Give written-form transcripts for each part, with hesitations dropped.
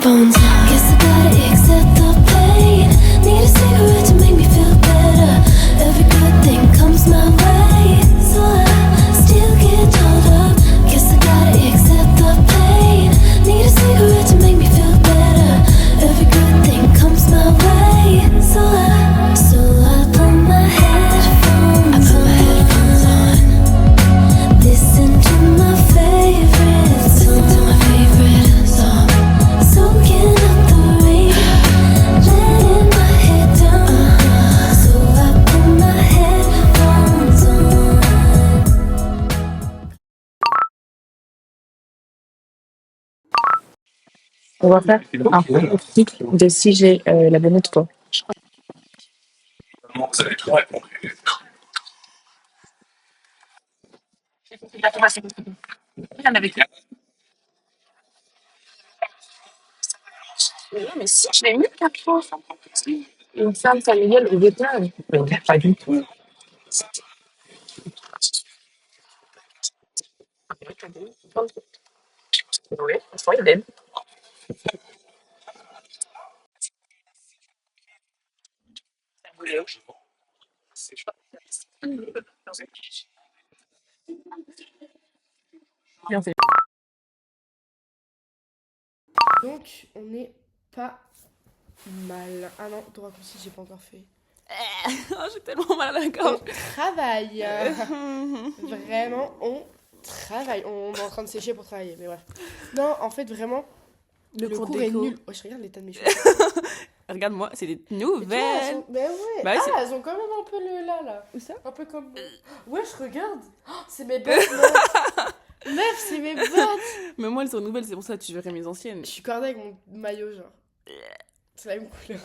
headphones on. Guess I gotta accept the pain. Need a cigarette to make me feel better. Every good thing comes my way, so I still get told up. Guess I gotta accept the pain. Need a cigarette to make me feel better. Every good thing comes my way, so I put my headphones on. Listen to my favorite song. Soaking up the rain, letting my head down. So I put my headphones on. On va faire un pronostic de si j'ai la bonne note ou pas. Non, mais si, je l'ai mis 4 fois. Une femme familiale au Vietnam. Mais pas du tout. Oui, je crois qu'il aime. Bien fait. Donc, on n'est pas mal. Ah non, ton raccourci, j'ai pas encore fait. J'ai tellement mal à la gorge. On travaille. Vraiment, on travaille. On est en train de sécher pour travailler, mais ouais. Non, en fait, vraiment, le cours est déco. nul. Oh, je regarde l'état de mes cheveux. Regarde-moi, c'est des Mais tu vois, nouvelles. Ben ouais. Bah ouais, c'est- Elles ont quand même un peu le là. Où ça? Un peu comme... Ouais, je regarde. Oh, c'est mes bottes, meuf. Meuf, c'est mes bottes. Mais moi, elles sont nouvelles, c'est pour ça que tu verrais mes anciennes. Je suis cordée avec mon maillot, genre. C'est la même couleur.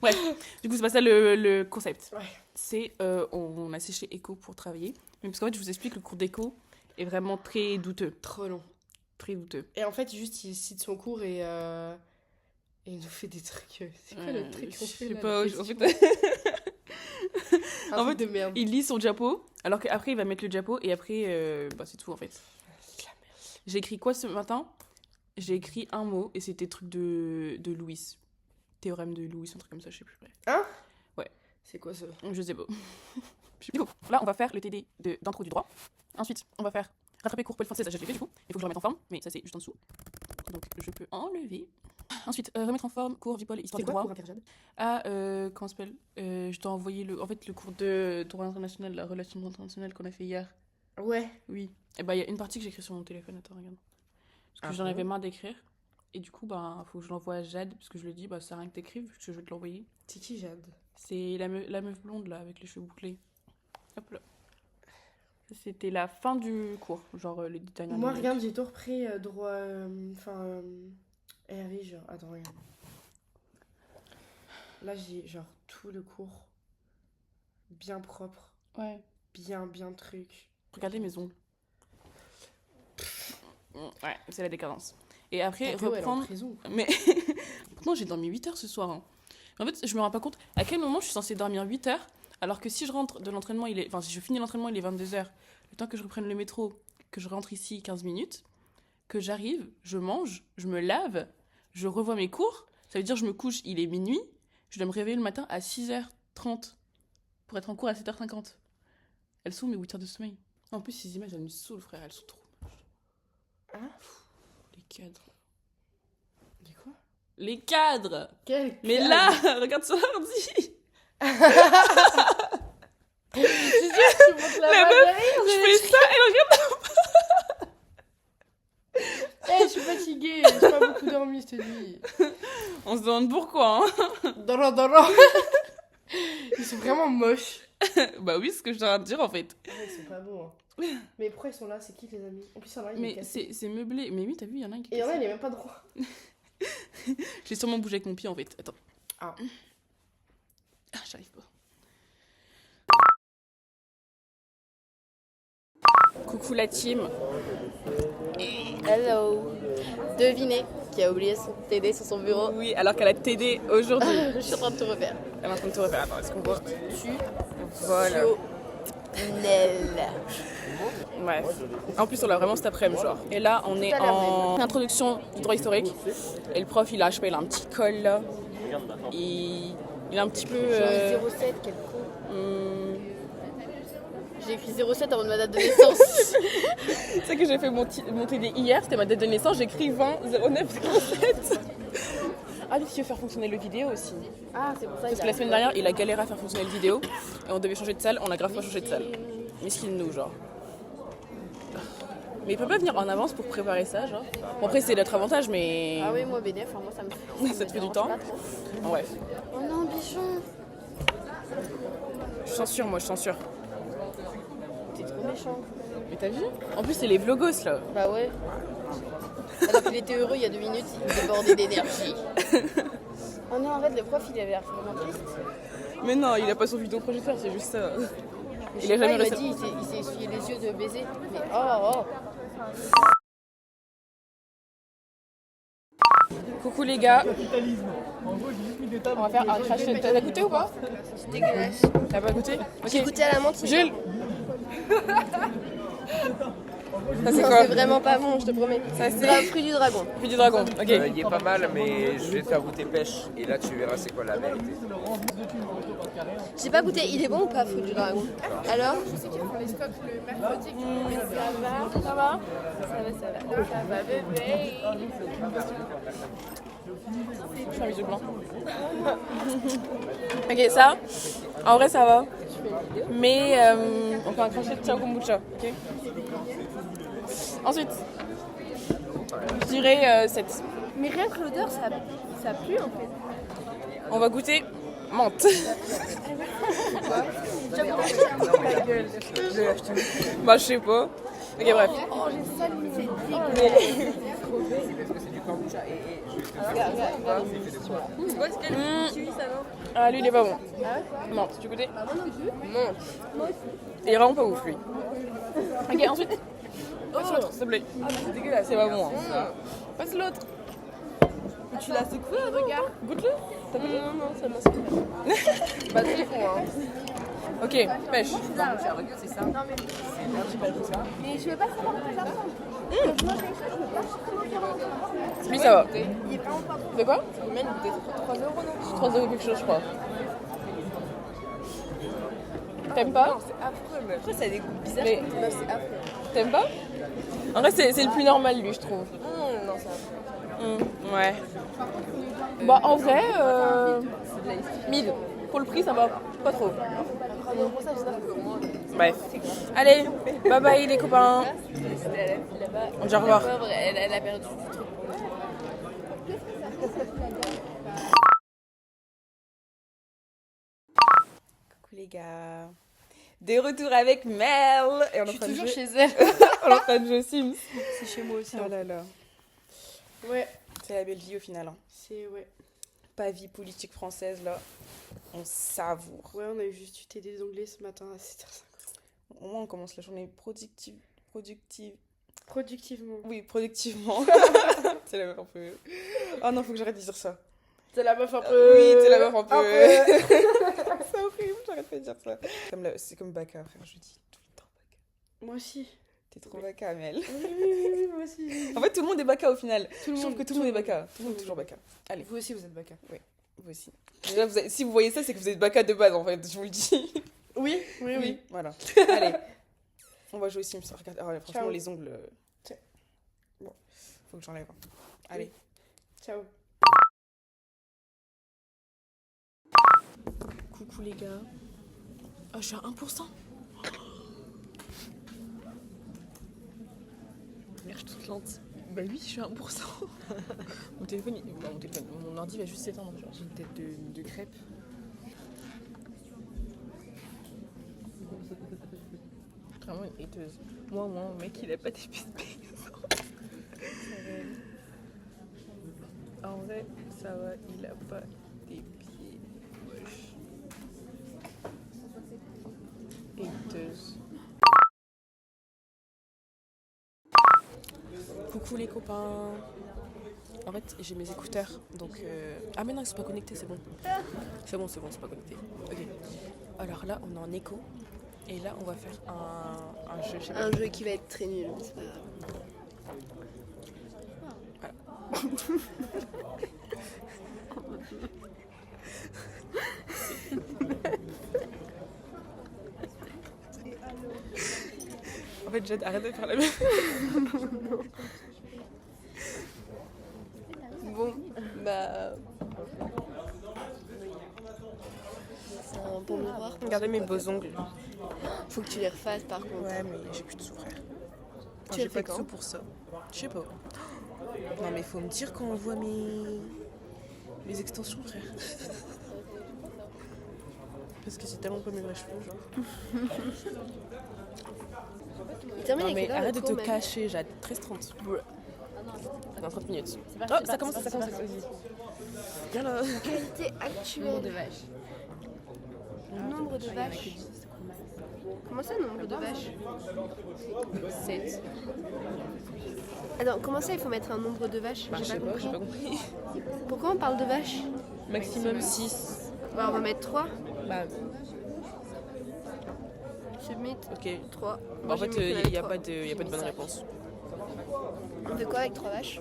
Bref, du coup, c'est pas ça le concept. Ouais. C'est, on a séché éco pour travailler. Mais parce qu'en fait, je vous explique, le cours d'éco est vraiment très douteux. Trop long. Très douteux. Et en fait, juste, il cite son cours et il nous fait des trucs. C'est quoi le truc qu'on Je fait sais là, pas, la en fait, question Un en truc fait, de merde. il lit son diapo, alors qu'après, il va mettre le diapo, et après, bah, c'est tout, en fait. C'est de la merde. J'ai écrit quoi ce matin? J'ai écrit un mot, et c'était truc de Louis. Théorème de Louis, un truc comme ça, je sais plus. Bref. Hein? Ouais. C'est quoi ça? Je sais pas. Du coup, là, on va faire le TD d'intro du droit. Ensuite, on va faire rattraper cours Paul français, ça j'ai fait du coup. Il faut que je le remette en forme, mais ça c'est juste en dessous. Donc je peux enlever. Ensuite, remettre en forme cours Vipol, histoire C'est du quoi droit. pour interjade? Ah, comment ça s'appelle Je t'ai envoyé le cours de droit international, la relation internationale qu'on a fait hier. Ouais. Oui. Et bah, il y a une partie que j'ai écrite sur mon téléphone, attends, regarde. Parce que j'en avais marre d'écrire. Et du coup, bah, faut que je l'envoie à Jade, parce que je lui dis, bah, ça sert à rien que t'écrives, parce que je vais te l'envoyer. C'est qui Jade? C'est la meuf blonde, là, avec les cheveux bouclés. Hop là. C'était la fin du cours, genre les dernières Moi, minutes. regarde, j'ai tout repris droit. Enfin. RI, genre. Attends, regarde. Là, j'ai genre tout le cours. Bien propre. Ouais. Bien truc. Regardez mes ongles. Ouais, c'est la décadence. Et après, Ta Théo, elle est en reprendre... prison. Mais pourtant, j'ai dormi 8 heures ce soir. Hein. En fait, je me rends pas compte à quel moment je suis censée dormir 8 heures, alors que si je rentre de l'entraînement, enfin, si je finis l'entraînement, il est 22h. Le temps que je reprenne le métro, que je rentre ici 15 minutes, que j'arrive, je mange, je me lave, je revois mes cours. Ça veut dire que je me couche, il est minuit. Je dois me réveiller le matin à 6h30 pour être en cours à 7h50. Elles sont mes 8 heures de sommeil. En plus, ces images, elles me saoulent, frère. Elles sont trop moches. Hein? Les cadres. Mais quoi? Les cadres! Quel Mais cadre? là, regarde sur l'ordi! C'est sûr que tu montes la La main meuf, derrière, je fais ça et regarde! Eh, je suis fatiguée, j'ai pas beaucoup dormi cette nuit. On se demande pourquoi, hein? Dora. Ils sont vraiment moches. Bah oui, c'est ce que je t'ai en train de dire en fait. Ouais, ils sont pas bons. Hein. Mais pourquoi ils sont là? C'est qui les amis? En plus, il y en a un, il est Mais cassé. c'est meublé. Mais oui, t'as vu, il y en a un qui Et il y en a, il est même pas droit. J'ai sûrement bougé avec mon pied en fait. Attends. Ah. Ah, j'arrive pas. Coucou la team. Hello. Devinez qui a oublié son TD sur son bureau. Oui, alors qu'elle a TD aujourd'hui. Je suis en train de tout refaire. Elle est en train de te refaire. Attends, est-ce qu'on voit? Tu Voilà. Nel. Bref. En plus, on l'a vraiment cet après-midi, genre. Et là, on est en introduction du droit historique. Et le prof, il a un petit col là. Il est un petit peu. 07, quel con. J'ai écrit 07 avant de ma date de naissance. C'est ça que j'ai fait mon TD hier, c'était ma date de naissance, j'ai écrit 20 09 07. Ah, lui, il veut faire fonctionner le vidéo aussi. Ah, c'est pour ça. Parce que la semaine dernière, il a galéré à faire fonctionner le vidéo. Et on devait changer de salle, on a grave pas changé de salle. Miskin nous, genre. Mais il peut pas venir en avance pour préparer ça, genre. Bon, après, c'est notre avantage, mais. Ah oui, moi, BDF, moi, ça me fait. Ça te fait du temps. Bon, bref. Oh non, bichon. Je censure, moi, je censure. T'es trop méchant. Mais t'as vu? En plus, c'est les vlogos, là. Bah ouais. Alors qu'il était heureux il y a 2 minutes, il débordait d'énergie. Oh non, en fait, le prof, il avait l'air vraiment triste. Mais non, il a pas son vidéo projecteur, c'est juste ça. Il a jamais réussi. Il s'est essuyé les yeux de baiser. Mais oh. Coucou les gars. On va faire un crash. T'as goûté ou pas? C'est dégueulasse. T'as pas goûté? J'ai goûté à la menthe. Jules. Ça c'est Non, quoi? c'est vraiment pas bon, je te promets. Ça c'est Fruit du dragon. Fruit du dragon. Ok. Il est pas mal, mais je vais te faire goûter pêche. Et là, tu verras c'est quoi la vérité. J'ai pas goûté, il est bon ou pas, fruit du dragon? Alors? Je sais qu'ils font les scopes le mercredi. Ça va, bébé. Je fais un bisou blanc. Ok, ça, en vrai ça va. Mais on fait un crochet de chai au kombucha. Ok. Ensuite, je dirais 7. Mais rien que l'odeur, ça pue en fait. On va goûter menthe. Bah je sais pas. Ok bref. Oh, j'ai sali, c'est dégueulasse. Ah lui il est pas bon. Menthe, tu goûtais? Menthe. Il est vraiment pas ouf lui. Ok ensuite. Passe l'autre s'il te plaît. Ah mais c'est dégueulasse, c'est pas bon. Hein. Passe l'autre. Tu l'as secoué, regarde. Goûte-le. T'as goûté? Non, ça m'a secoué. Bah c'est fond hein. Ok, pêche. C'est ça. Non mais je vais pas savoir comment ça ressemble. Lui ça va. Il est vraiment pas bon. De quoi? Il mène 3 euros non? 3 € quelque chose je crois. T'aimes pas? C'est affreux mais après ça a des goûts bizarres. Mais C'est affreux. t'aimes pas? En vrai c'est le plus normal lui je trouve. Non c'est affreux. Ouais. Bah en vrai, mid. Pour le prix ça va pas trop. Bref. Allez, bye bye les copains. On dit au revoir. Pauvre, elle a perdu du truc. Coucou les gars. De retour avec Mel. Et on est en train de Toujours jouer. chez elle. On est en train de jouer aux Sims. C'est chez moi aussi. Oh là là. Ouais, C'est la belle vie au final. Hein. c'est ouais. Pas vie politique française là. On savoure. Ouais, on a eu juste eu TD d'anglais ce matin à 7h50. Au moins on commence la journée Productivement. Oui, productivement. C'est la meuf un peu. Oh non, faut que j'arrête de dire ça. T'es la meuf un peu. Oui, t'es la meuf un peu. C'est horrible, j'arrête pas de dire ça. C'est comme Baka, frère, je dis tout le temps Baka. Moi aussi. T'es trop Baka, Mel. Oui, moi aussi. En fait, tout le monde est Baka au final. Tout le Je trouve monde- que tout le monde est Baka. Tout le monde est toujours Baka. Allez, Vous aussi, vous êtes bacca. vous aussi. Déjà, si vous voyez ça, c'est que vous êtes Baka de base en fait, je vous le dis. Oui, oui, oui. Voilà. Allez, on va jouer aux Sims. Regarde, ah ouais, franchement, Ciao. les ongles. Tiens. Bon, faut que j'enlève. Allez. Ciao. Coucou les gars. Ah, je suis à 1%. Merde, je suis toute lente. Bah oui, je suis à 1%. Mon téléphone, mon ordi va juste s'éteindre. J'ai une tête de crêpe. Vraiment une hateuse. Moi, mon mec, il a pas d'épices. En vrai, ça va, il a pas des pieds moches. Hateuse. Coucou les copains. En fait, j'ai mes écouteurs, donc... Ah mais non, ils sont pas connectés, c'est bon. C'est bon, c'est pas connecté. Ok. Alors là, on est en écho. Et là, on va faire un jeu, je sais pas. Un jeu qui va être très nul, c'est pas grave. En fait, Jade, arrête de faire la même. Bon, bah... C'est un bon miroir. Regardez mes beaux ongles. Faut que tu les refasses par contre. Ouais, mais j'ai plus de sous, frère. Tu J'ai les pas fais de quand sous pour ça. Je sais pas. Non, mais faut me dire quand on voit mes extensions, frère. Parce que c'est tellement pas mes vrais cheveux, genre. Il termine Non, avec mais quelle heure, arrête le de te cours, même cacher, Jade. 13h30. Dans 30 minutes. Oh, ça commence, vas-y. Viens là. Qualité actuelle. de vaches. Nombre de vaches. Comment ça, nombre de vaches 7. Attends, comment ça, il faut mettre un nombre de vaches Bah, je sais pas, j'ai pas compris. Pourquoi on parle de vaches? Maximum 6. Bah, on va mettre 3. Bah, Submit ok. 3. Bah, en fait, il n'y a pas de bonne réponse. On fait quoi avec 3 vaches?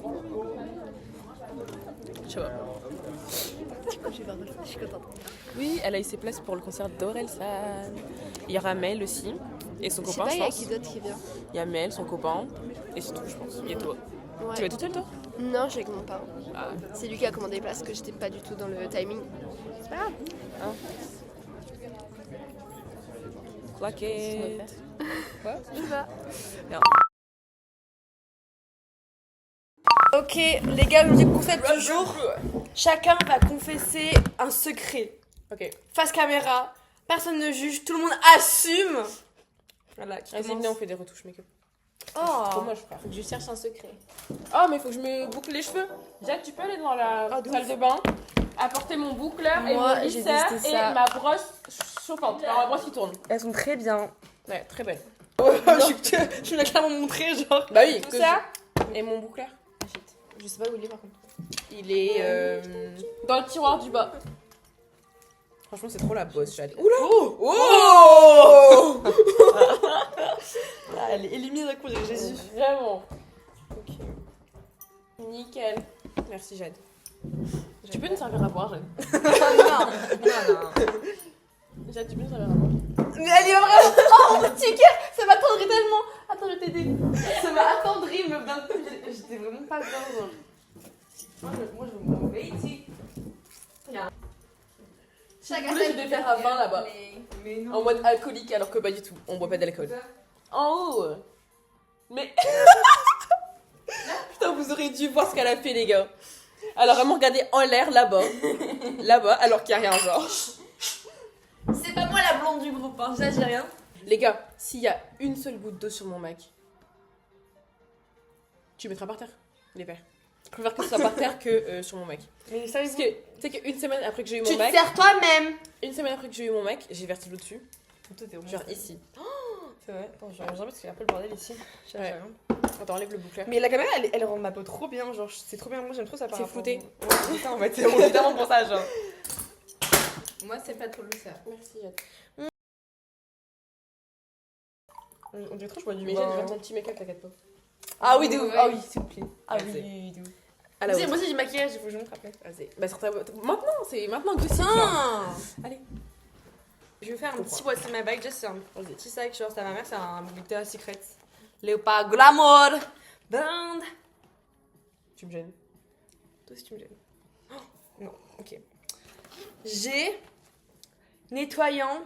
Je sais pas. Je suis contente. Oui, elle a eu ses places pour le concert d'Orelsan. Il y aura Mel aussi. Et son Je sais copain, pas, je il y a pense. qui d'autre qui vient? Il y a Mel, son copain. Et c'est tout, je pense. Il y a toi. Ouais. Tu vas toute seule, toi? Non, j'ai avec mon parent. Ah. C'est lui qui a commandé les places, que j'étais pas du tout dans le timing. C'est pas grave. Claquette. Je vais. Ok, les gars, le concept du jour. Chacun va confesser un secret. Ok. Face caméra, personne ne juge, tout le monde assume. Voilà, qui Vas-y, commence? venez, on fait des retouches make-up. Oh, Trop moche, frère. Faut que je cherche un secret. Oh, mais faut que je me boucle les cheveux. Jade, tu peux aller dans la salle de bain, apporter mon boucleur et Moi, mon j'ai lisseur testé et ça. ma brosse chauffante. Alors, ma brosse qui tourne. elles sont très bien. Ouais, très belle. Je me l'ai clairement montré, genre. Bah oui, Tout que ça. Et mon boucleur. Je sais pas où il est par contre. Il est dans le tiroir du bas. Franchement, c'est trop la bosse, Jade. Oula! Oh Ah, elle est éliminée d'un coup, j'ai Jésus. Vraiment. Ok. Nickel. Merci, Jade. Tu peux nous servir à boire, Jade? non. Jade, tu peux nous servir à boire? Mais elle est vraiment. Oh, mon petit cœur, ça m'attendrit tellement. Attends, je vais t'aider. Ça m'a attendri, meuf, d'un coup. J'étais vraiment pas bien. Genre. Moi, je me mets ici. Si vous voulez, je vais faire à 20 là-bas. Mais non. En mode alcoolique, alors que pas du tout. On boit pas d'alcool. En haut. Mais. Putain, vous aurez dû voir ce qu'elle a fait, les gars. Alors, vraiment, regardez en l'air là-bas. Là-bas, alors qu'il n'y a rien, genre. C'est pas moi la blonde du groupe, hein. Ça, j'ai rien. Les gars, s'il y a une seule goutte d'eau sur mon Mac, tu mettras par terre, les verres. Je préfère que ce soit par terre que sur mon Mac. Mais Parce que, tu sais qu'une semaine après que j'ai eu tu mon te Mac, sers toi-même. une semaine après que j'ai eu mon Mac, j'ai versé de l'eau dessus. Toi, t'es au Genre ici. C'est vrai. Attends, je reviens parce qu'il y a un peu le bordel ici. Je Ouais. sais rien. Attends, enlève le boucleur. Mais la caméra, elle rend ma peau trop bien. Genre, c'est trop bien. Moi, j'aime trop ça. par C'est rapport flouté. au- Ouais, c'est ça en fait. On est tellement pour ça, genre. Moi, c'est pas trop le ça. Merci, Jade. On dirait trop, je bois du Mais vin. Jade, faire ton petit make-up, t'inquiète pas. Ah oui, de ouf. Ouais. Ah oui, s'il vous plaît. Ah Vas-y. oui, de ouf. À la Tu sais, haute. moi aussi, j'ai maquillage. Il faut que je montre après. Vas-y. Bah, maintenant, c'est maintenant que c'est genre. Ah. Allez. Je vais faire un Comprends. petit what's in my bag. Juste, c'est un petit sac. Genre, c'est à ma mère, c'est un Victoria's Secret. Léopard Glamour. Brand. Tu me gênes. Toi aussi, tu me gênes. Oh, non, ok. J'ai nettoyant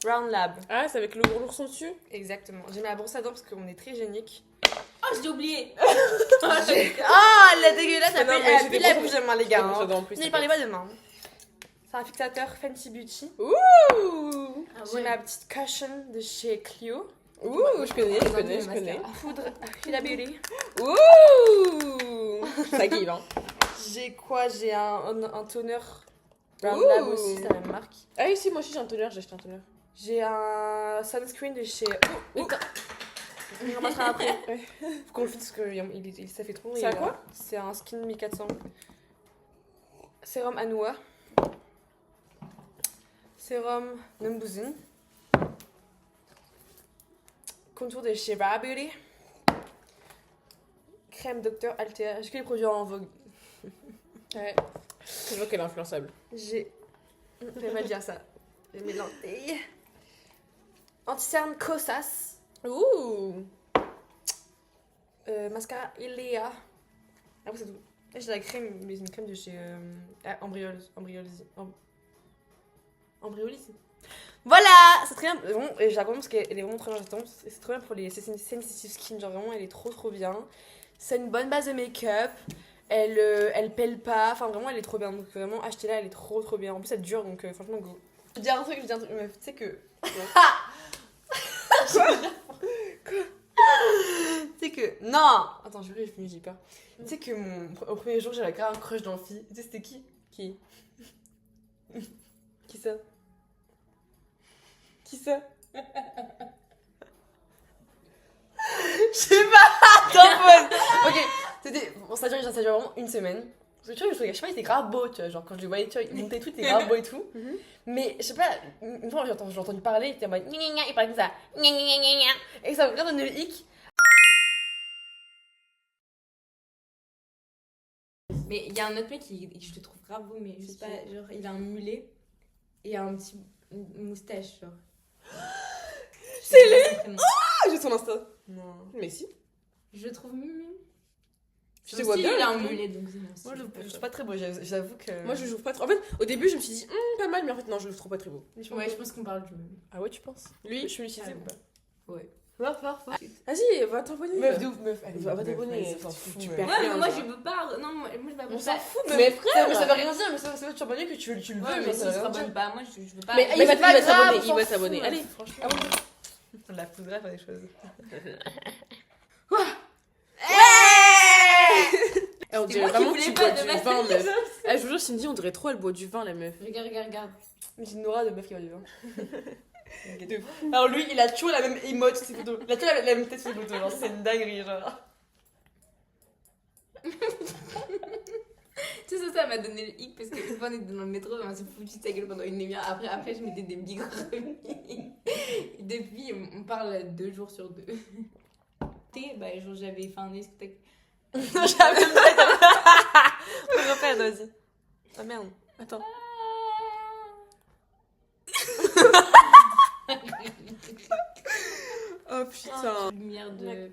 Round Lab. Ah, c'est avec l'ourson dessus? Exactement. J'ai mis la brosse à dents parce qu'on est très génique. Oh, je l'ai oublié. Ah, la dégueulasse, elle Non, mais a j'ai plus des la brosse- bouche de main, les gars. J'ai des brosse à Hein. dents en plus, Ne ça parlez fait. pas de main. C'est un fixateur Fenty Beauty. Ouh! J'ai ma petite cushion de chez Clio. Ouh, je connais. Poudre Huda Beauty. Ouh! Ça give, hein. J'ai quoi? J'ai un toner Round Ouh. Lab aussi, c'est la même marque. Ah oui, si, moi aussi j'ai un toner, j'ai acheté un toner. J'ai un sunscreen de chez... Oh, putain. On ramassera après. Faut qu'on le fixe parce que ça fait trop long. C'est et, à quoi? C'est un skin 1400. Sérum Anoua. Sérum Numbuzin. contour de chez Rare Beauty. Crème Dr. Altea. J'ai que les produits en vogue. Ouais. Je vois qu'elle est influençable. J'ai. J'aime mal dire ça. J'ai mes lentilles. Anti-cerne Kosas. Ouh. Mascara Ilia. Après, c'est tout. Là, j'ai la crème, mais c'est une crème de chez Embryolise. Voilà! C'est très bien. Bon, et je la recommande parce qu'elle est vraiment très bien. C'est trop bien pour les sensitive skin. Genre, vraiment, elle est trop bien. C'est une bonne base de make-up. Elle pèle pas. Enfin, vraiment, elle est trop bien. Donc, vraiment, achetez-la, elle est trop bien. En plus, elle dure, donc franchement, go. Je vais dire un truc, meuf. Tu sais que. Quoi? Tu sais que. Non! Attends, je finis, j'ai peur. Tu sais que au premier jour, j'avais grave un crush dans le fille. Tu sais, c'était qui? Qui ça? Qui ça? Je sais pas! Attends, ok, c'était. Bon, ça dure vraiment une semaine. Parce que tu vois, je sais pas, il était grave beau, tu vois. Genre, quand je le voyais, tu vois, il montait tout, il était grave beau et tout. Mais je sais pas, une fois, j'ai entendu parler, il était en mode. Il parlait comme ça. Et ça m'a bien donné le hic. Mais il y a un autre mec qui je le trouve grave beau, mais je sais pas, genre il a un mulet et un petit moustache, genre. C'est lui! Ah, j'ai son Insta. Non. Mais si. Je le trouve mimi. Je te vois bien. Il a un mulet, donc c'est Moi, je trouve pas très beau, j'avoue que. Moi, je trouve pas trop. En fait, au début, je me suis dit, pas mal, mais en fait, non, je le trouve pas très beau. Ouais, je pense qu'on parle du même. Ah ouais, tu penses? Lui, Je suis l'utiliser ou pas? Ouais. Fort. vas-y, va t'abonner. Meuf, de ouf, meuf. Allez, Va t'abonner. meuf, vas-y, Tu meuf. perds Ouais, mais rien, moi genre. je veux pas. Non, moi je m'abonne On pas. s'en fout, Mais meuf. frère. Mais ça veut rien dire, mais ça veut t'abonner que tu le veux, Ouais, mais ça s'il veut se rien dire. abonne pas, moi je veux pas. Mais il va c'est pas grave, s'abonner, on il va s'en s'abonner. fout, Allez, meuf, franchement. On la pousse grave à des choses. On C'est dirait moi qui vraiment que voulais tu pas bois de du ma vin, tête. meuf. Je vous jure, Cindy, on dirait trop, elle boit du vin, la meuf. Regarde. Mais j'ai une aura de meuf qui va du vin. Alors lui, il a toujours la même emote sur ses photos. Il a toujours la même tête sur ses photos, genre c'est une dinguerie, genre. Tu sais, ça m'a donné le hic parce que une fois on était dans le métro, on s'est foutu de sa gueule pendant une demi-heure. Après, je mettais des big remis. Et depuis, on parle 2 jours sur 2. Bah, genre, j'avais fait un spectacle. J'avais même pas. On refait, vas-y. Ah merde, attends. Oh putain. Lumière de.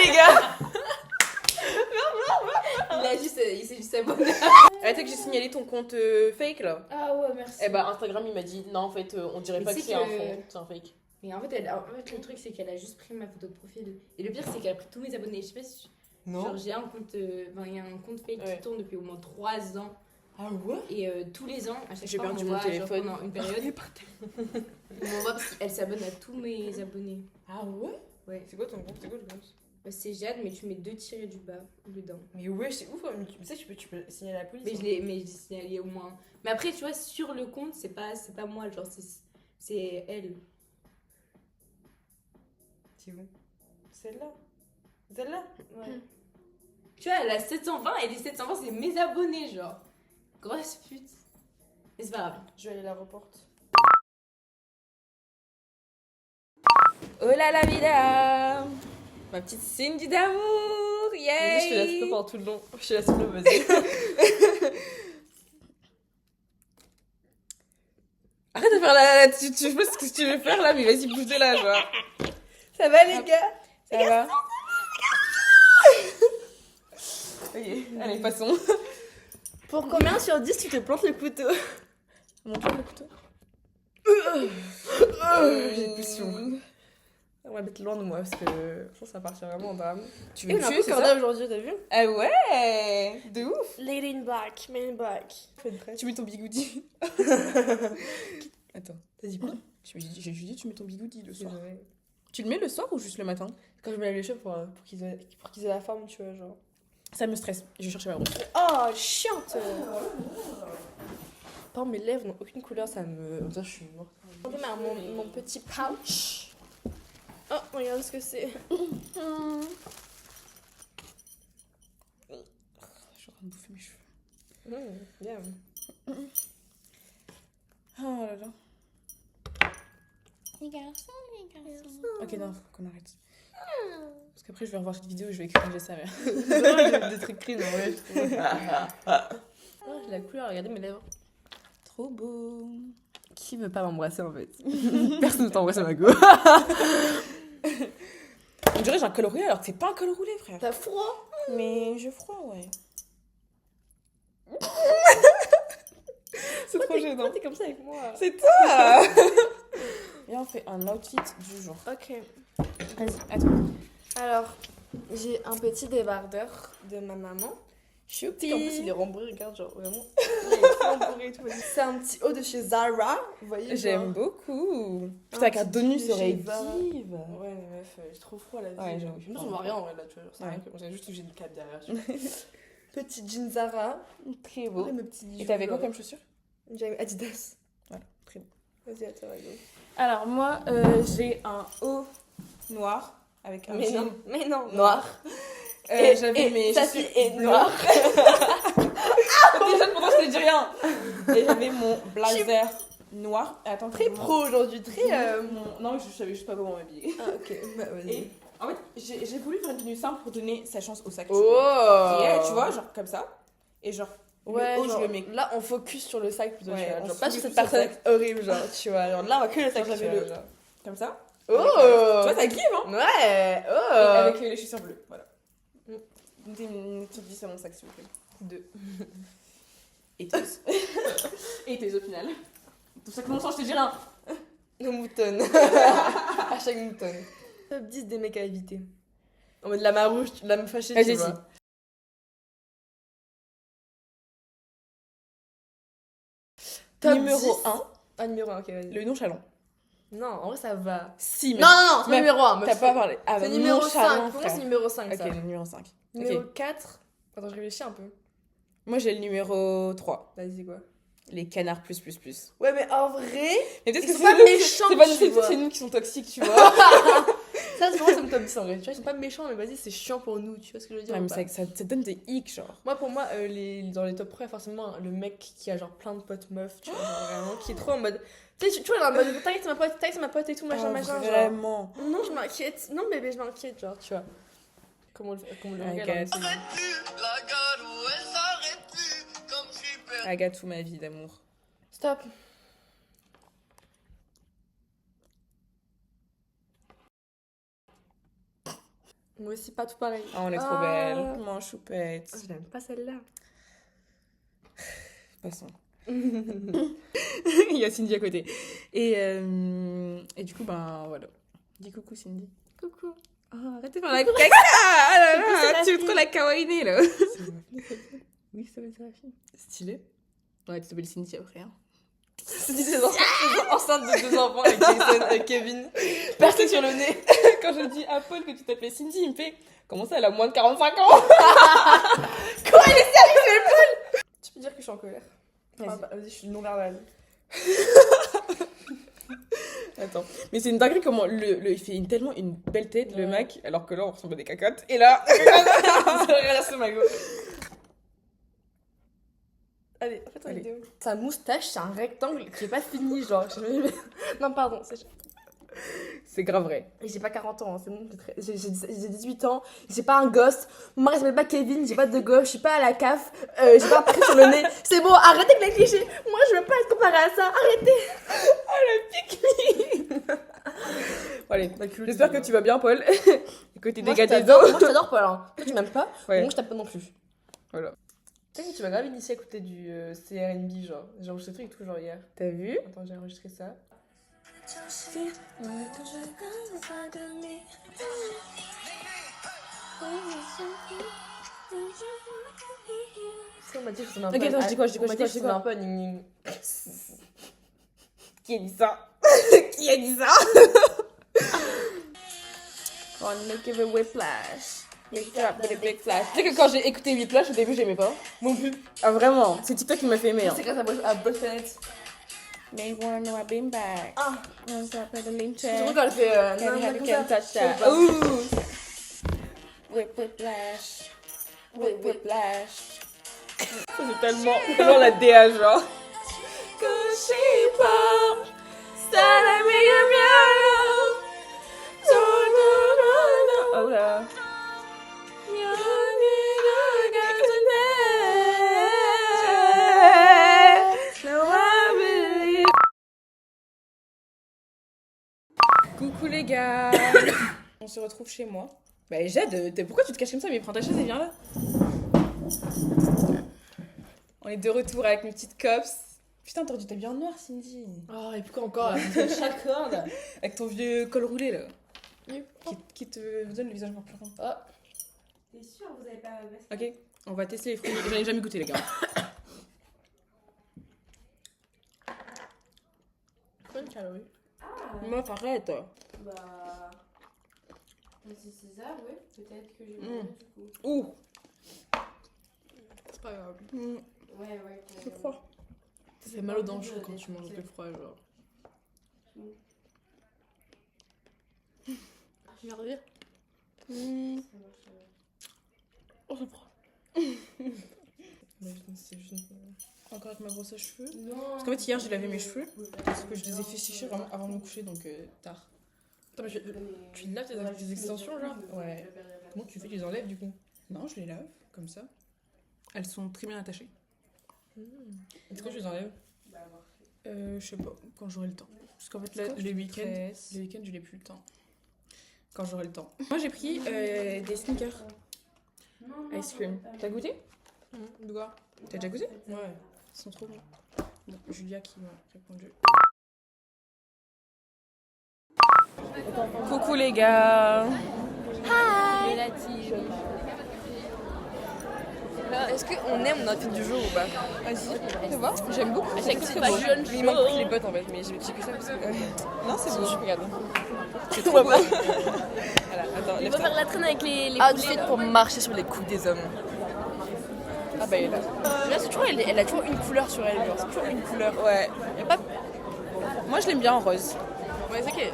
Les gars. Il s'est juste abonné. Arrête que j'ai signalé ton compte fake là. Ah ouais, merci. Eh bah Instagram il m'a dit non en fait on dirait Mais pas que c'est c'est un que- fond, c'est un fake. Mais en fait, le truc, c'est qu'elle a juste pris ma photo de profil. Et le pire, c'est qu'elle a pris tous mes abonnés. Je sais pas si. Genre, j'ai un compte. Il y a un compte fake Ouais. qui tourne depuis au moins 3 ans. Ah ouais? Et tous les ans, à chaque J'ai fois, perdu on mon voit, genre, téléphone. pendant une période. On voit parce qu'elle s'abonne à tous mes abonnés. Ah ouais? Ouais. C'est quoi ton compte? C'est quoi le compte? Bah, c'est Jade, mais tu mets 2 tirés du bas dedans. Mais ouais, c'est ouf, hein. Tu sais, tu peux signaler à la police. Mais hein. je l'ai signalé au moins. Mais après, tu vois, sur le compte, c'est pas moi, genre, c'est elle. C'est où? Celle-là? Celle-là? Ouais. Tu vois, elle a 720 et les 720, c'est mes abonnés, genre. Grosse pute. Mais c'est pas grave. Je vais aller la reporter. Oh là la vida. Ma petite Cindy d'amour. Vas-y, Yay. je te laisse pas pendant tout le long. Je te laisse pas, vas-y. Arrête de faire la tu sais pas ce que tu veux faire là mais vas-y bouge de là genre. Ça va, les gars? Ça va. Ok, allez passons. Pour combien sur 10 tu te plantes le couteau? Montre le couteau. J'ai plus chaud. On va mettre loin de moi parce que je pense que ça va partir vraiment en drame. Tu Et veux on a me un tuer peu c'est ça? aujourd'hui, t'as vu? Ah ouais. De ouf. Lady in black, man in black. Tu mets ton bigoudi. Attends, t'as dit quoi? J'ai juste dit tu mets ton bigoudi le soir. Désolée. Tu le mets le soir ou juste le matin? Quand je me lève les cheveux pour qu'ils aient la forme, tu vois, genre. Ça me stresse. Je vais chercher ma brosse. Oh, chiante! Par mes lèvres n'ont aucune couleur, ça me. Putain, je suis morte. Regardez mon petit pouch. Oh, regarde ce que c'est. Je suis en train de bouffer mes cheveux. Bien. Oh là là. Ok, non, faut qu'on arrête. Parce qu'après, je vais revoir cette vidéo et je vais cringe ça. Mais... Des trucs cringe en vrai, je trouve. Oh, j'ai la couleur, regardez mes lèvres. Trop beau. Qui veut pas m'embrasser en fait? Personne ne veut t'embrasser ma go. On dirait que j'ai un col roulé alors que c'est pas un col roulé, frère. T'as froid? Mais j'ai froid, ouais. C'est trop gênant. Pourquoi t'es comme ça avec moi? C'est toi. Viens, on fait un outfit du jour. Ok. Vas-y, à toi. Alors, j'ai un petit débardeur de ma maman. Choupi. En plus, il est rembourré, regarde, genre vraiment. Il est trop rembourré et tout. C'est un petit haut de chez Zara, vous voyez. J'aime beaucoup. Putain, avec un petit dos nu, gilet ça aurait chez Zara. vive. Ouais, mais meuf, j'ai trop froid là. Ouais, j'avoue. Moi, je vois rien en vrai là, tu vois. Genre, c'est Ouais. rien que- j'ai juste que j'ai une cape derrière. Tu vois. Petit jean Zara. Très beau. Ouais, mes petits bijoux. Et t'avais quoi genre. comme chaussure? J'avais Adidas. Voilà, très beau. Vas-y, à toi, Rago. Alors, moi, j'ai un haut noir avec un Mais jean. non, mais non, noir. J'avais mes sa chaussures fille est bleues. noire. T'es jeune, pourtant je te dis rien. Et j'avais mon blazer noir. Attends, Très pro aujourd'hui, très. Non, je savais juste pas comment m'habiller. Ah, ok, bah vas-y. Et en fait, j'ai voulu faire une tenue simple pour donner sa chance au sac. Oh! Tu vois, genre comme ça. Et genre, Ouais, le haut, genre, je le mets. là on focus sur le sac plutôt, Ouais, tu vois. on Genre se pas sur focus cette sur le personne horrible, genre, tu vois. Genre là on va que le sac, J'avais tu vois, le- genre. Comme ça. Oh! Tu vois, ça kiffe, hein. Ouais! Et Oh! avec les chaussures bleues. Voilà. Mettez une sur 10 à mon sac, s'il vous plaît. 2. Et tes. Et tes au final. Tout ça que non, je te dis rien. Le mouton. À chaque mouton. Top 10 des mecs à éviter. En mode la marouche, la me fâchée, tu Vas-y, vois. si. Top Numéro 10. 1, Ah, numéro 1, ok, vas-y. le nonchalant. Non, en vrai ça va. Si, mais. Non, non, c'est mais- numéro 1. T'as pas parlé. Ah, C'est bah, numéro nonchalant, 5. Pour moi, frère. c'est numéro 5. Ok, Ça. le numéro 5. Numéro Ok. 4. Attends, je réfléchis un peu. Moi, j'ai le numéro 3. Vas-y, c'est quoi? Les canards plus. Ouais, mais en vrai. Mais peut-être Ils que sont c'est pas nous- méchants, C'est pas tu nous, vois. c'est nous qui sont toxiques, tu vois. Ça, c'est pour moi, c'est mon top 10 en vrai. Tu vois, ils sont pas méchants, mais vas-y, c'est chiant pour nous. Tu vois ce que je veux dire? Ouais, ou mais pas ça donne des hicks, genre. Moi, pour moi, dans les top 3, il y a forcément le mec qui a genre plein de potes meufs, tu vois, genre vraiment, qui est trop en mode. Tu sais, tu vois, là, en mode t'inquiète, c'est ma pote et tout, machin, Ah, machin. Genre. vraiment. Non, je m'inquiète. Non, bébé, je m'inquiète, genre, tu vois. Comment le I regarde. got, I got toute ma vie d'amour. Stop. Moi aussi, pas tout pareil. Ah, on est trop Ah. belle. Mon choupette. Je l'aime pas celle-là. Passons. Il y a Cindy à côté. Et du coup, ben voilà. Dis coucou, Cindy. Coucou. Oh, arrête de faire la caca. Ah là là, tu veux trop la kawaii là. Oui, ça va être la fille. Stylé. Ouais, tu t'appelles Cindy après. Hein. C'est des enfants enceinte de 2 enfants avec Jason, avec Kevin. Percé sur le nez. Quand je dis à Paul que tu t'appelais Cindy, il me fait comment ça, elle a moins de 45 ans. Quoi, il est sérieux, c'est Paul? Tu peux dire que je suis en colère. Vas-y. Vas-y, je suis non verbale. Attends, mais c'est une dinguerie comment il fait tellement une belle tête, le mec, alors que là on ressemble à des cacottes. Et là, Regarde ce magot. Allez, en fait, Allez. vidéo. Sa moustache, c'est un rectangle qui est pas fini, genre. Non, pardon, c'est grave vrai. Et j'ai pas 40 ans, hein, c'est bon, j'ai 18 ans, j'ai pas un gosse, mon mari s'appelle pas Kevin, j'ai pas de gosse, je suis pas à la CAF, j'ai pas un prix sur le nez. C'est bon, arrêtez avec les clichés. Moi, je veux pas être comparée à ça, arrêtez. Allez, j'espère que tu vas bien, Paul. Et que t'es Moi, je dégagé des t'adore, os. moi, je t'adore pas, hein. Toi, tu m'aimes pas, Ouais. moi, je t'aime pas non plus. Voilà. Tu sais que tu m'as grave initié à écouter du CRNB, genre. J'ai enregistré ce truc et tout, genre hier. T'as vu? Attends, j'ai enregistré ça. Ça, on m'a dit que ça un Ok, peu. attends, je dis quoi, je dis quoi, On m'a je dis dit que quoi, ça un peu Ning Ning. Qui a dit ça? Qui a dit ça? On give a whiplash. Big drop with a big flash. Tu sais que quand j'ai écouté Whiplash au début, j'aimais pas. Mon plus. Ah vraiment, c'est TikTok qui m'a fait aimer. Hein. C'est grâce à Boss Planet. They wanna know I've been back. Ah, On top of the link je chair. trouve quand elle fait. Can Non, have comme you can ça. touch that. Je sais pas. Ouh. Whiplash. Whiplash. C'est tellement genre la DA genre. Que je sais pas, ça la meilleure mienne. Oh là. Coucou les gars. On se retrouve chez moi. Bah Jade, pourquoi tu te caches comme ça? Mais prends ta chaise et viens là. On est de retour avec mes petites cops. Putain, t'aurais dû t'habiller en noir, Cindy. Oh, et pourquoi encore là? Chaque corde. Avec ton vieux col roulé là. Qui te donne le visage encore plus rond. Oh. T'es sûr, vous avez pas. Ok, on va tester les fruits. J'en ai jamais goûté les gars. Combien de calories? Meuf, arrête. Bah. Si c'est ça, ouais, peut-être que je Mm. du coup. Ouh. C'est pas grave. Ouais. C'est froid. Ça fait mal aux dents chaudes quand tu manges de froid, genre. Regardez. Oh, c'est froid. C'est juste encore avec ma brosse à cheveux. Non. Parce qu'en fait, hier, j'ai lavé mes cheveux. Parce que je les ai fait sécher vraiment avant de me coucher, donc tard. Attends, mais tu laves tes extensions, genre? Ouais. Comment tu fais? Tu les enlèves du coup? Non, je les lave, comme ça. Elles sont très bien attachées. Est-ce que je les enlève? Je sais pas, quand j'aurai le temps. Parce qu'en fait, là, les week-ends, je n'ai plus le temps. Quand j'aurai le temps. Moi, j'ai pris des sneakers. Ice cream. T'as goûté? De quoi? T'as déjà goûté? Ouais. Ils sont trop bons. Bon, Julia qui m'a répondu. Coucou les gars. Est-ce qu'on aime notre outfit du jour ou pas? Vas-y, fais voir. J'aime beaucoup. C'est pas jeune. Mais il manque plus les bottes en fait, mais je vais checker ça parce que. Non, c'est beau. Regarde. C'est trop beau. Voilà, attends, Il va faire la traîne avec les outfit pour marcher sur les coups des hommes. Ah bah elle est là. Là, c'est toujours, elle a toujours une couleur sur elle, genre. C'est toujours une couleur. Ouais. Y a pas... Moi, je l'aime bien en rose. Ouais, c'est qu'elle.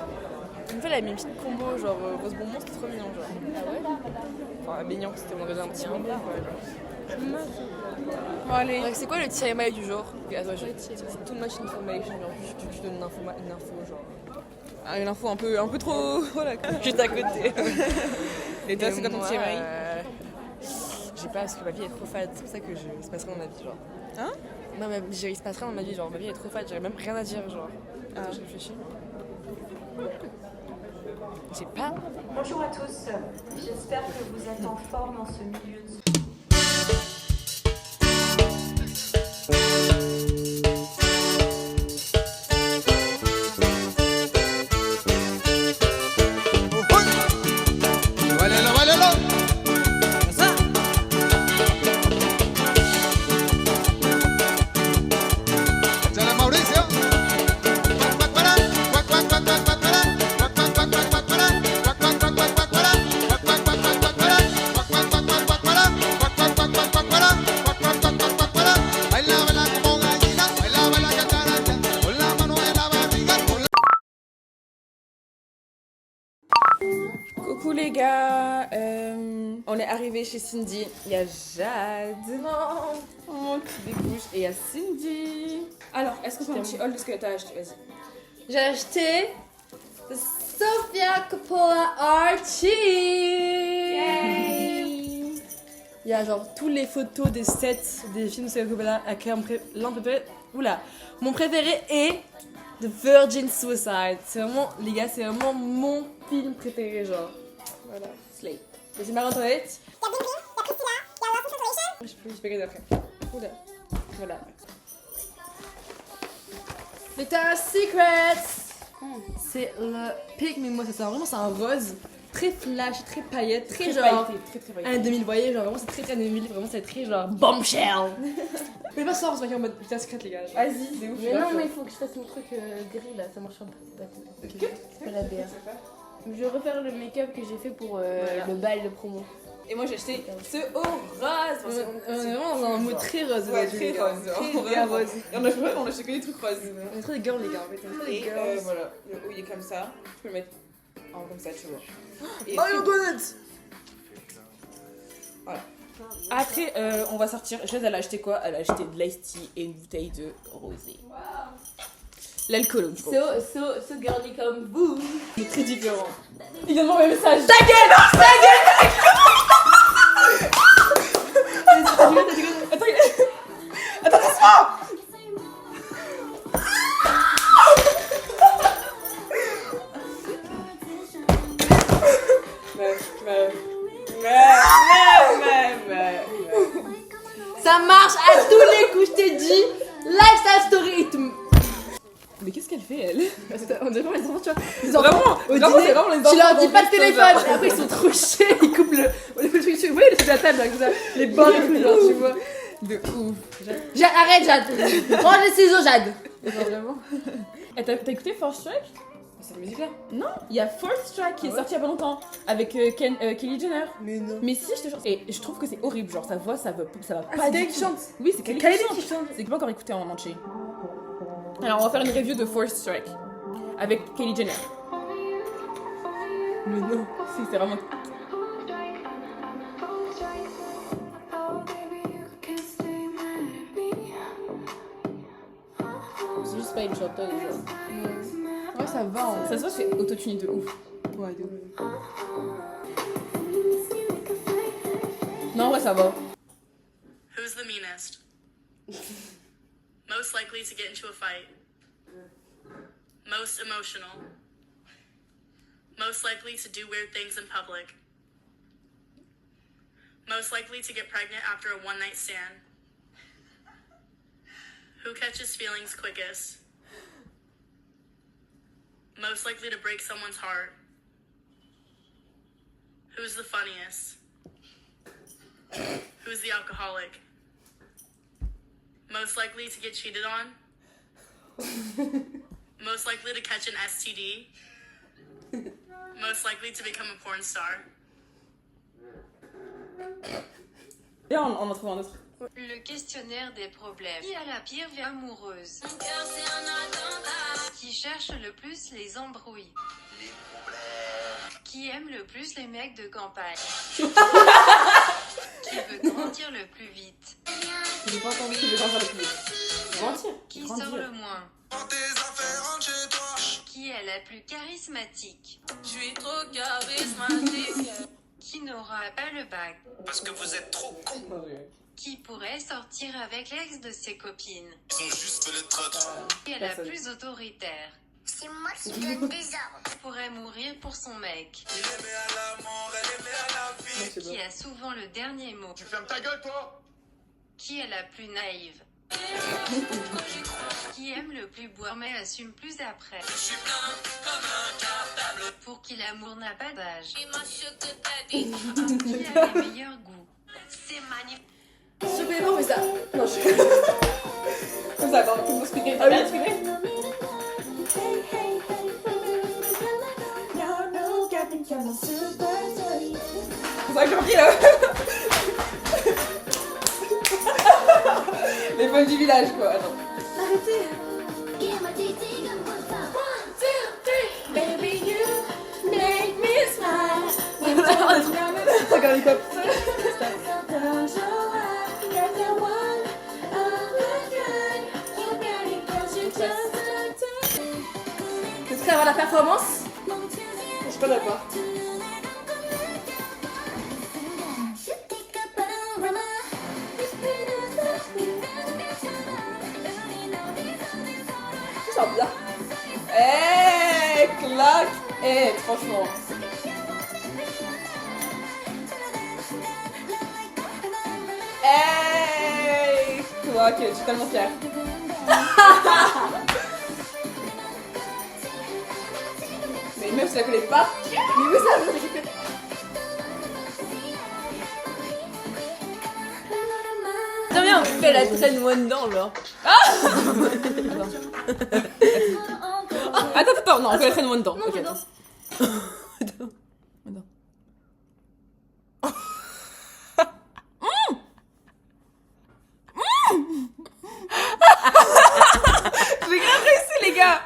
Une fois, elle a mis une petite combo, genre rose bonbon, c'était trop mignon, genre. Ah ouais? Enfin, mignon, c'était mon un petit bonbon. Bon, allez. Ouais, c'est quoi le tir mail du jour? Attends, c'est too much information, genre, je donne une info, genre. Ah, une info un peu trop. Voilà, juste à côté. Et toi, c'est quoi ton tir mail? Je sais pas, parce que ma vie est trop fade, c'est pour ça que il se passe rien dans ma vie, genre. Hein? Non, mais il se passe rien dans ma vie, genre, ma vie est trop fade, j'aurais même rien à dire, genre. Attends, je réfléchis. Je sais pas. Bonjour à tous, j'espère que vous êtes en forme dans ce milieu de... Coucou les gars, on est arrivé chez Cindy. Il y a Jade. Non, oh, qui débouche. Et il y a Cindy. Alors, est-ce qu'on fait un petit haul de ce que t'as acheté? Vas-y. J'ai acheté the Sofia Coppola Archie. Il y a genre toutes les photos des sets des films de Sofia Coppola. Oula, mon préféré est The Virgin Suicide. C'est vraiment, les gars, c'est vraiment mon film préféré, genre. Voilà, Slay. Vas-y, Marie-Antoinette. Il y a Bing Bing, il y a Priscilla, il y a Lost in Translation. Je peux expliquer après. Oula. Voilà. Little Secrets. C'est le pic, mais moi, ça vraiment, c'est un rose. Très flash, très paillette, très genre. Très Un 2000, vous voyez, genre vraiment, c'est très 2000, vraiment, c'est très genre bombshell. Mais pas ça, on se met en mode putain secrète, les gars. Vas-y, c'est ouf. Mais non, mais il faut que je fasse mon truc gris là, ça marche pas. Ok. C'est pas la BR. Je vais refaire le make-up que j'ai fait pour le bal de promo. Et moi j'ai acheté ce haut rose. On est vraiment dans un mode très rose. Ouais, très rose. Très rose. Et on a acheté que des trucs roses. On est trop des girls, les gars, en fait. On est trop des Et girls. voilà, le haut il est comme ça. Tu peux le mettre comme ça, tu vois. Et Marie-Antoinette. voilà. Après, on va sortir. Jade, elle a acheté quoi? Elle a acheté de l'ice tea et une bouteille de rosé. L'alcool, du coup. So girly comme vous. C'est très différent. Il vient de m'envoyer un message. Attends, laisse-moi. Ça marche à tous les coups, je t'ai dit. Lifestyle story et tout. Mais qu'est-ce qu'elle fait, elle? On dirait vraiment les enfants, tu vois. Les Vraiment, enfants, au vraiment, dîner, c'est vraiment les enfants. tu leur dis dans pas de le téléphone. genre. Et après, ils sont trop chiés. Ils coupent le truc. Vous voyez les trucs de la table, là, comme ça. Les bords et tout, genre, tu vois. De ouf. Arrête, Jade. Range les ciseaux, Jade. Genre vraiment. Eh, t'as écouté Fourth Strike? Cette musique-là. Non, il y a Fourth Strike qui est sorti il y a pas longtemps avec Kylie Jenner. Mais non. Mais si, je te jure. Et je trouve que c'est horrible, genre sa voix, ça va pas c'est du elle tout. qui chante. Oui, c'est Kylie Kylie qui qui chante. chante. C'est que j'ai pas encore écouté en entier. Alors, on va faire une review de Fourth Strike avec Kylie Jenner. Mais non, si, c'est vraiment. C'est juste pas une chanteuse, genre. Ouais, ça va. Ça se voit, c'est autotuné de ouf. Ouais, de ouf. Non, ouais, ça va. Who's the meanest? Most likely to get into a fight. Most emotional. Most likely to do weird things in public. Most likely to get pregnant after a one-night stand. Who catches feelings quickest? Most likely to break someone's heart. Who's the funniest? Who's the alcoholic? Most likely to get cheated on? Most likely to catch an STD? Most likely to become a porn star? Et on a trouvé un autre. Le questionnaire des problèmes. Qui a la pire vie amoureuse? Qui cherche le plus les embrouilles? Qui aime le plus les mecs de campagne? Qui veut grandir le plus vite? J'ai pas entendu qu'il veut grandir le plus vite. Grandir. Qui sort le moins? Qui est la plus charismatique? Je suis trop charismatique. Qui n'aura pas le bac? Parce que vous êtes trop cons. Qui pourrait sortir avec l'ex de ses copines? Ils ont juste fait le traître. Qui est la plus autoritaire? C'est moi qui donne des ordres. Qui pourrait mourir pour son mec? Il aimait à la mort, elle aimait à la vie. Qui a souvent le dernier mot? Tu fermes ta gueule, toi. Qui est la plus naïve? Qui aime le plus boire mais assume plus après? Je suis plein comme un cartable. Pour qui l'amour n'a pas d'âge? Il m'a chuté ta dit. Qui a les meilleurs goûts? C'est magnifique. Je fais pas, mais ça. Non, je Comme ça, attends, faut expliquer. Ah oui. Expliquer. Vous avez compris là? Les femmes du village quoi. Attends. Arrêtez. Regarde les copes. Est-ce que ça va la performance? Je suis pas d'accord. Ça sent bien. Eh, claque. Eh, franchement. Eh, claque. Je suis tellement fière. Mais même si je la connais pas. Mais oui, ça va. Très bien, on fait la traîne moi dedans, genre. Attends, non, on fait la traîne moi dedans. Ok, attends. Attends. J'ai grave réussi, les gars.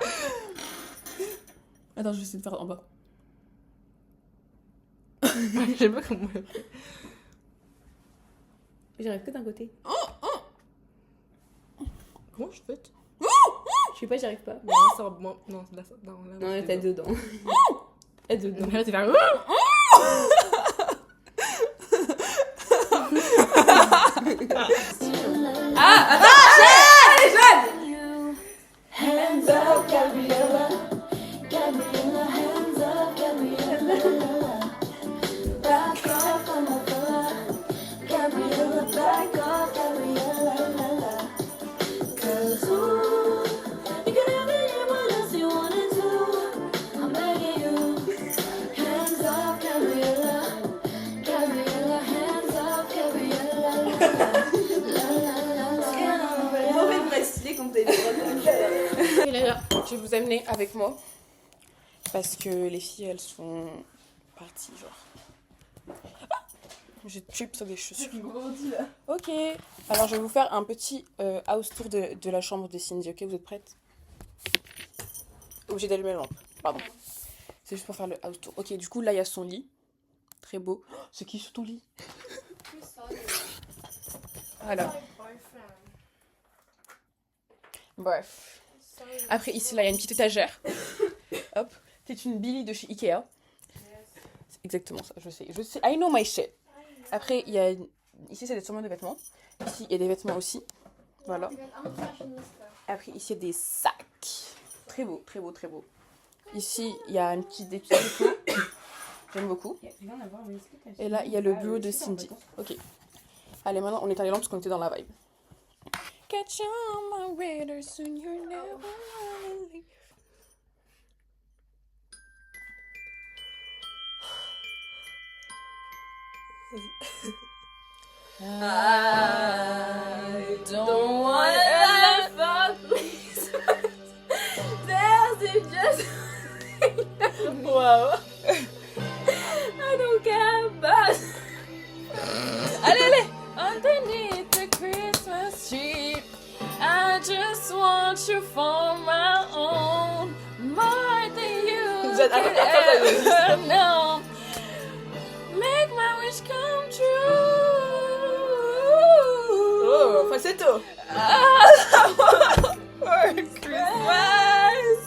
Attends, je vais essayer de faire en bas. Je sais pas comment. J'arrive que d'un côté. Comment je fais? Je sais pas, j'arrive pas. Non, ça va. Non, là, Non, là, t'as dedans. T'as dedans. Là, tu vas. Hands up, Gabriella. Gabriella, hands up, Gabriella. Back off on my fella. Gabriella, back off, Gabriella. Cause ooh, you can have anyone else you wanted to. I'm begging you. Hands up, Gabriella. Gabriella, hands up, Gabriella. Mauvais bracelet qu'on t'a Et là, je vais vous amener avec moi parce que les filles elles sont parties genre. Ah, je trip sur des chaussures. Ok, alors je vais vous faire un petit house tour de la chambre de Cindy. Ok, vous êtes prêtes? Obligée d'allumer la lampe, pardon. C'est juste pour faire le house tour. Ok, du coup là il y a son lit, très beau. Oh, c'est qui sur ton lit? Voilà. Bref. Après, ici, là, il y a une petite étagère. Hop. C'est une Billy de chez Ikea. C'est exactement ça, je sais. I know my shit. Après, il y a... Ici, c'est des sûrement des vêtements. Ici, il y a des vêtements aussi. Voilà. Après, ici, il y a des sacs. Très beau, très beau, très beau. Ici, il y a des petits défauts. J'aime beaucoup. Et là, il y a le bureau de Cindy. Ok. Allez, maintenant, on éteint les lampes parce qu'on était dans la vibe. Catch on my radar, soon you're never gonna leave. I don't want to fuck please. There's just wow. I don't care about. Allez, underneath the Christmas tree, I just want you for my own, more than you could ever know. Make my wish come true. Oh, falsetto. For Christmas.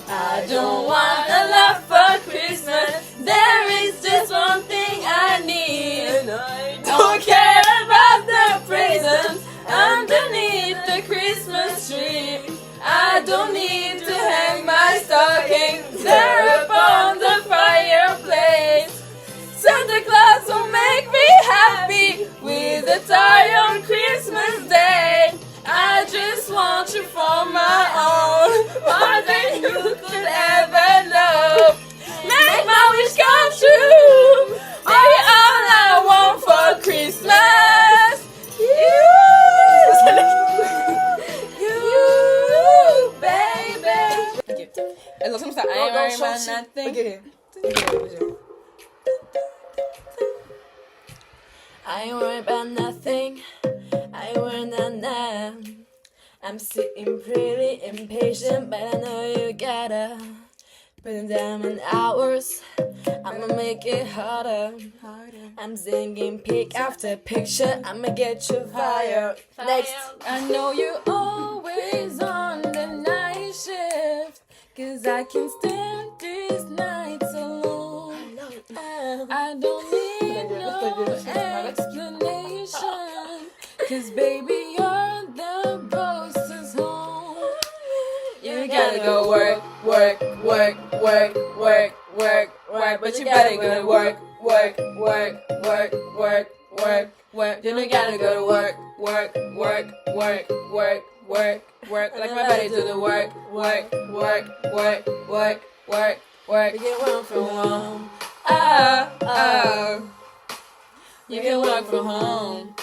I don't want a lot for Christmas. There is just one thing I need. And I don't care about the presents underneath the Christmas tree. I don't need to hang my stockings there upon the fireplace. Santa Claus will make me happy with a toy on Christmas Day. I just want you for my own, more than you could ever know. Make my wish come true. Are all I want for Christmas? You, baby. Okay. Elles ont ça. I worry about nothing. Okay. I worry about nothing. I worry nothing. I'm sitting pretty impatient, but I know you gotta put in diamond hours. I'ma make it harder. I'm singing pic after picture. I'ma get you fired. Next. I know you're always on the night shift, 'cause I can stand these nights alone. I don't need no explanation, 'cause baby you're the boss's home. You gotta go work, work, work, work, work, work, work, but you better go to work, work, work, work, work, work, work. Then you gotta go to work, work, work, work, work, work, work. Like my body do the work, work, work, work, work, work, work. You can work from home. You can work from home.